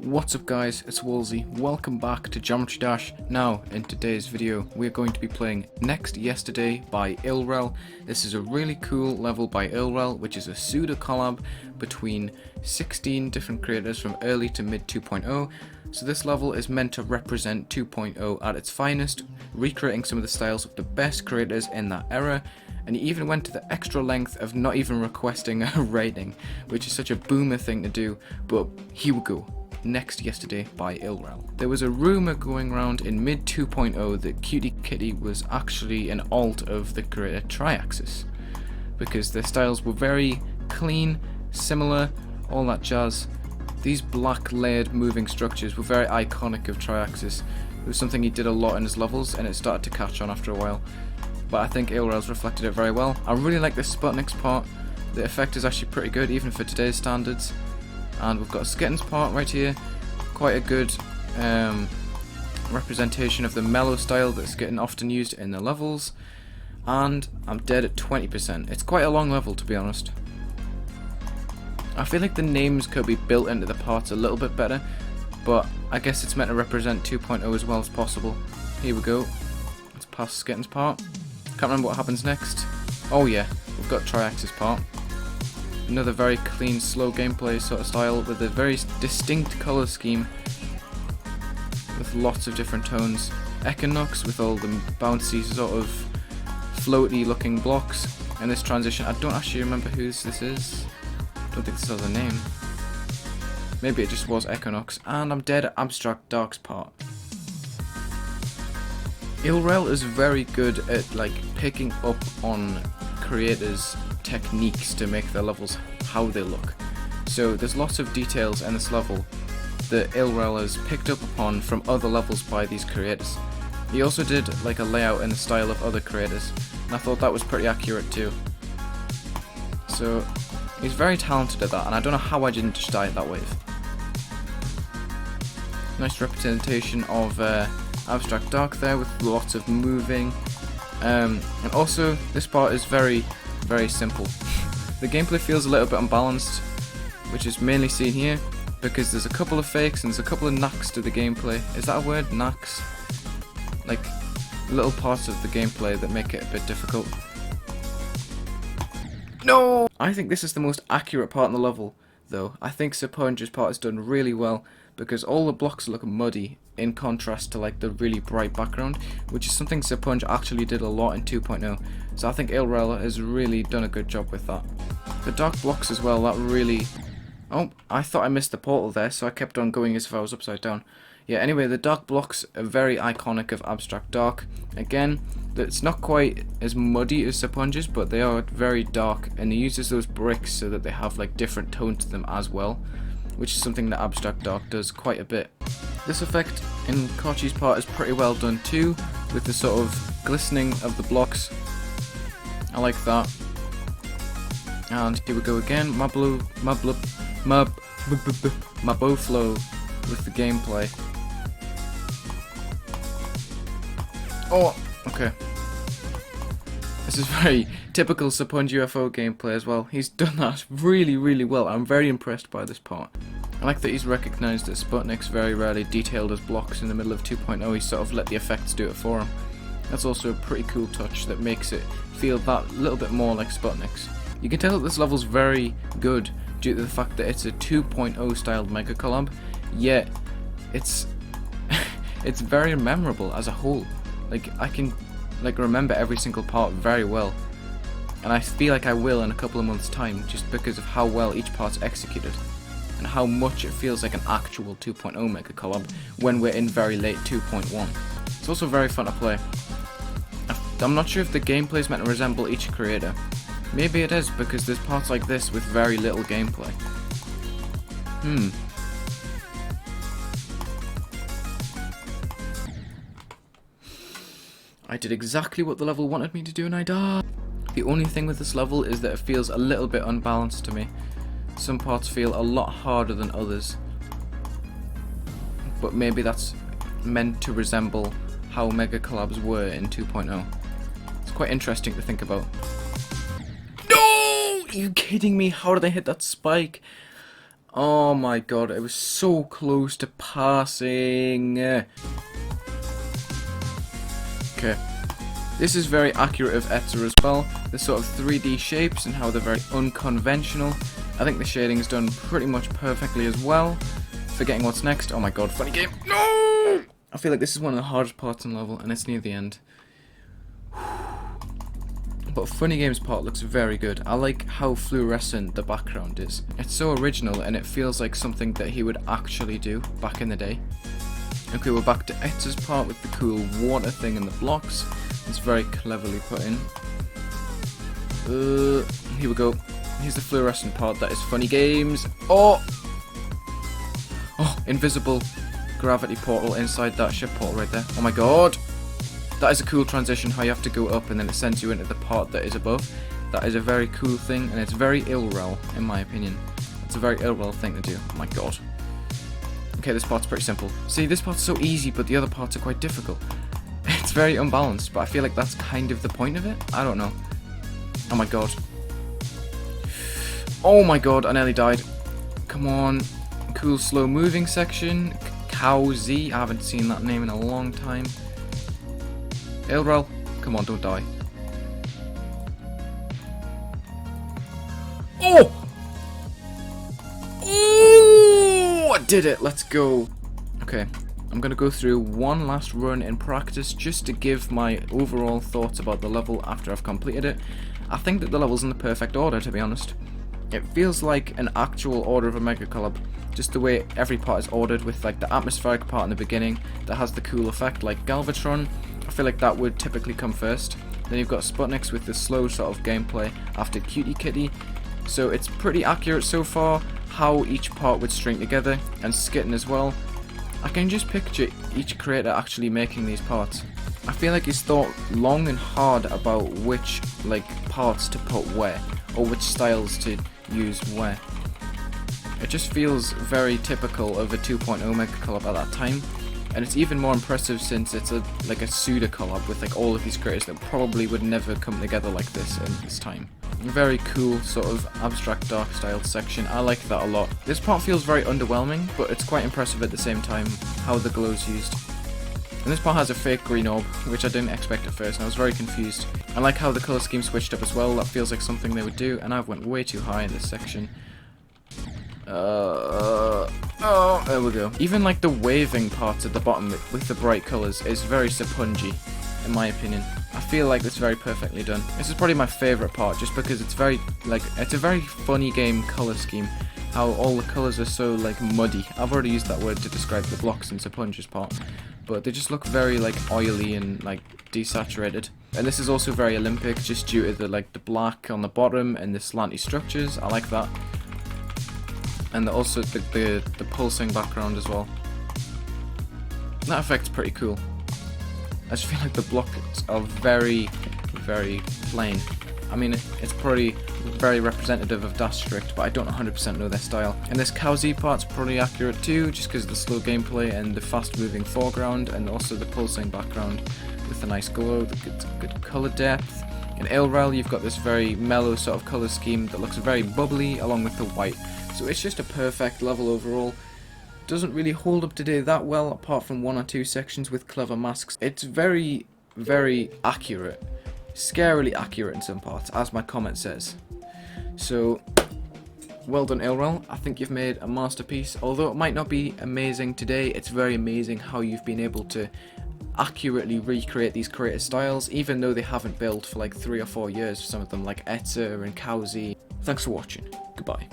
What's up guys, it's Wulzy. Welcome back to Geometry Dash. Now, in today's video, we're going to be playing Next Yesterday by Ilrell. This is a really cool level by Ilrell, which is a pseudo collab between 16 different creators from early to mid 2.0. So this level is meant to represent 2.0 at its finest, recreating some of the styles of the best creators in that era. And he even went to the extra length of not even requesting a rating, which is such a boomer thing to do, but here we go. Next Yesterday by Ilrell. There was a rumour going around in mid 2.0 that CutieKitty was actually an alt of the creator TriAxis, because their styles were very clean, similar, all that jazz. These black layered moving structures were very iconic of TriAxis. It was something he did a lot in his levels and it started to catch on after a while. But I think Ilrell's reflected it very well. I really like this Sputnik's part. The effect is actually pretty good even for today's standards. And we've got Skitten's part right here, quite a good representation of the mellow style that Skitten often used in the levels. And I'm dead at 20%. It's quite a long level, to be honest. I feel like the names could be built into the parts a little bit better, but I guess it's meant to represent 2.0 as well as possible. Here we go. Let's pass Skitten's part. Can't remember what happens next. Oh yeah, we've got TriAxis part. Another very clean, slow gameplay sort of style with a very distinct colour scheme with lots of different tones. Echonox with all the bouncy sort of floaty looking blocks, and this transition, I don't actually remember whose this is. I don't think this has a name. Maybe it just was Echonox. And I'm dead at AbstractDark's part. Ilrell is very good at like picking up on creators' techniques to make their levels how they look. So there's lots of details in this level that Ilrell has picked up upon from other levels by these creators. He also did like a layout in the style of other creators, and I thought that was pretty accurate too. So he's very talented at that, and I don't know how I didn't just die at that wave. Nice representation of AbstractDark there with lots of moving. And also this part is very simple. The gameplay feels a little bit unbalanced, which is mainly seen here because there's a couple of fakes and there's a couple of knacks to the gameplay. Is that a word? Knacks? Like little parts of the gameplay that make it a bit difficult. No! I think this is the most accurate part in the level though. I think Serponge's part is done really well because all the blocks look muddy in contrast to like the really bright background, which is something Serponge actually did a lot in 2.0. So I think Ilrell has really done a good job with that. The dark blocks as well, that really... Oh, I thought I missed the portal there, so I kept on going as if I was upside down. Yeah, anyway, the dark blocks are very iconic of AbstractDark. Again, it's not quite as muddy as Serponge's, but they are very dark, and he uses those bricks so that they have like different tones to them as well, which is something that AbstractDark does quite a bit. This effect in Cotchy's part is pretty well done too, with the sort of glistening of the blocks. I like that. And here we go again, Maboflo with the gameplay. Oh, okay. This is very typical Serponge UFO gameplay as well. He's done that really well. I'm very impressed by this part. I like that he's recognised that Sputnik's very rarely detailed as blocks in the middle of 2.0. He sort of let the effects do it for him. That's also a pretty cool touch that makes it feel that little bit more like Sputnik's. You can tell that this level's very good due to the fact that it's a 2.0 styled megacollab, yet it's it's very memorable as a whole. Like I can like remember every single part very well, and I feel like I will in a couple of months' time just because of how well each part's executed and how much it feels like an actual 2.0 megacollab when we're in very late 2.1. It's also very fun to play. I'm not sure if the gameplay is meant to resemble each creator. Maybe it is because there's parts like this with very little gameplay. I did exactly what the level wanted me to do and I died. The only thing with this level is that it feels a little bit unbalanced to me. Some parts feel a lot harder than others. But maybe that's meant to resemble how mega collabs were in 2.0. It's quite interesting to think about. No! Are you kidding me? How did I hit that spike? Oh my god, it was so close to passing. Okay. This is very accurate of Etzer as well. The sort of 3D shapes and how they're very unconventional. I think the shading's done pretty much perfectly as well. Forgetting what's next. Oh my god, FunnyGame. No! I feel like this is one of the hardest parts in the level, and it's near the end. But FunnyGame's part looks very good. I like how fluorescent the background is. It's so original, and it feels like something that he would actually do back in the day. Okay, we're back to Etzer's part with the cool water thing in the blocks. It's very cleverly put in. Here we go. Here's the fluorescent part. That is FunnyGame's. Oh! Oh, invisible gravity portal inside that ship portal right there. Oh my god! That is a cool transition, how you have to go up and then it sends you into the part that is above. That is a very cool thing, and it's very Ilrell, in my opinion. It's a very Ilrell thing to do. Oh my god. Okay, this part's pretty simple. See, this part's so easy, but the other parts are quite difficult. It's very unbalanced, but I feel like that's kind of the point of it. I don't know. Oh my god. Oh my god, I nearly died. Come on. Cool slow moving section. KowZ, I haven't seen that name in a long time. Ilrell, come on, don't die. Oh! Oh! I did it, let's go. Okay, I'm gonna go through one last run in practice just to give my overall thoughts about the level after I've completed it. I think that the level's in the perfect order, to be honest. It feels like an actual order of a megacollab. Just the way every part is ordered, with like the atmospheric part in the beginning that has the cool effect like Galvatron. I feel like that would typically come first. Then you've got Sputniks with the slow sort of gameplay after CutieKitty. So it's pretty accurate so far how each part would string together, and Skitten as well. I can just picture each creator actually making these parts. I feel like he's thought long and hard about which like parts to put where, or which styles to use where. It just feels very typical of a 2.0 megacollab at that time, and it's even more impressive since it's like a pseudo collab with like all of these creators that probably would never come together like this in this time. Very cool sort of AbstractDark styled section. I like that a lot. This part feels very underwhelming, but it's quite impressive at the same time how the glow's used. And this part has a fake green orb, which I didn't expect at first, and I was very confused. I like how the colour scheme switched up as well. That feels like something they would do, and I've went way too high in this section. Oh, there we go. Even like the waving parts at the bottom with the bright colours is very Serponge, in my opinion. I feel like it's very perfectly done. This is probably my favourite part, just because it's very, like, it's a very FunnyGame colour scheme. How all the colours are so, like, muddy. I've already used that word to describe the blocks in Serponge's part. But they just look very, like, oily and, like, desaturated. And this is also very Olympic, just due to the, like, the black on the bottom and the slanty structures. I like that. And also the pulsing background as well. That effect's pretty cool. I just feel like the blocks are very, very plain. I mean, it's probably very representative of Dashtrict, but I don't 100% know their style. And this KowZ part's probably accurate too, just because of the slow gameplay and the fast-moving foreground, and also the pulsing background with the nice glow, the good colour depth. In Ilrell, you've got this very mellow sort of colour scheme that looks very bubbly, along with the white. So it's just a perfect level overall. Doesn't really hold up today that well, apart from one or two sections with clever masks. It's very, very accurate. Scarily accurate in some parts, as my comment says. So, well done Ilrell. I think you've made a masterpiece. Although it might not be amazing today, it's very amazing how you've been able to accurately recreate these creator styles, even though they haven't built for like 3 or 4 years for some of them, like Etzer and KowZ. Thanks for watching. Goodbye.